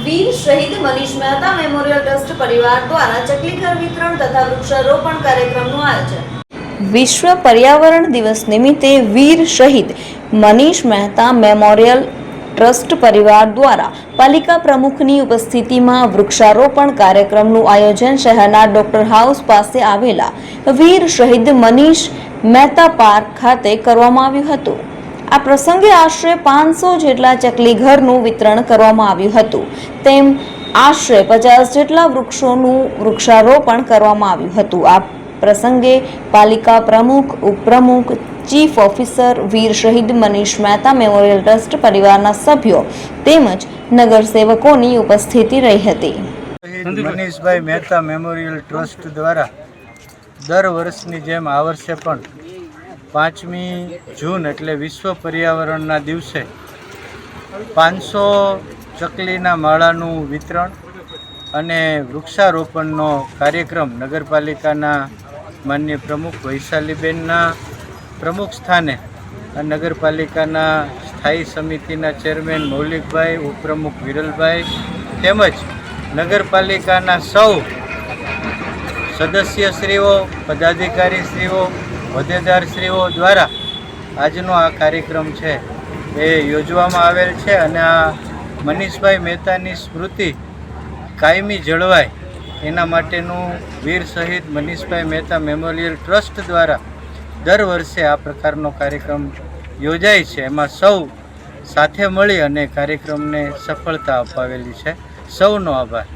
વીર શહીદ Manish Mehta memorial trust પરિવાર દ્વારા ચકલીઘર વિતરણ તથા વૃક્ષારોપણ કાર્યક્રમનું આયોજન। વિશ્વ પર્યાવરણ દિવસ નિમિત્તે વીર શહીદ મનીષ મહેતા મેમોરિયલ ટ્રસ્ટ પરિવાર દ્વારા પાલિકા પ્રમુખની ઉપસ્થિતિમાં વૃક્ષારોપણ કાર્યક્રમનું આયોજન શહેરના ડોક્ટર હાઉસ પાસે આવેલા વીર શહીદ મનીષ મહેતા પાર્ક ખાતે કરવામાં આવ્યું હતું। આ પ્રસંગે આશરે 500 જેટલા ચકલીઘરનું વિતરણ કરવામાં આવ્યું હતું, તેમ આશરે 50 જેટલા વૃક્ષોનું વૃક્ષારોપણ કરવામાં આવ્યું હતું। આ પ્રસંગે પાલિકા પ્રમુખ, ઉપપ્રમુખ, ચીફ ઓફિસર, વીર શહીદ મનીષ મહેતા મેમોરિયલ ટ્રસ્ટ પરિવારના સભ્યો તેમજ નગરસેવકોની ઉપસ્થિતિ રહી હતી। મનીષભાઈ મહેતા મેમોરિયલ ટ્રસ્ટ દ્વારા દર વર્ષની જેમ આ વર્ષે પણ 5મી જૂન એટલે વિશ્વ પર્યાવરણના દિવસે 500 ચકલીના માળાનું વિતરણ અને વૃક્ષારોપણનો કાર્યક્રમ નગરપાલિકાના માનનીય પ્રમુખ વૈશાલીબેનના પ્રમુખ સ્થાને નગરપાલિકાના સ્થાયી સમિતિના ચેરમેન મૌલિકભાઈ, ઉપપ્રમુખ વિરલભાઈ તેમજ નગરપાલિકાના સૌ સદસ્યશ્રીઓ, પદાધિકારીશ્રીઓ, હોદ્દેદારશ્રીઓ દ્વારા આજનો આ કાર્યક્રમ છે એ યોજવામાં આવેલ છે અને આ મનીષભાઈ મહેતાની સ્મૃતિ કાયમી જળવાય એના માટેનું વીર શહીદ મનીષભાઈ મહેતા મેમોરિયલ ટ્રસ્ટ દ્વારા દર વર્ષે આ પ્રકારનો કાર્યક્રમ યોજાય છે। એમાં સૌ સાથે મળી અને કાર્યક્રમને સફળતા અપાવેલી છે। સૌનો આભાર।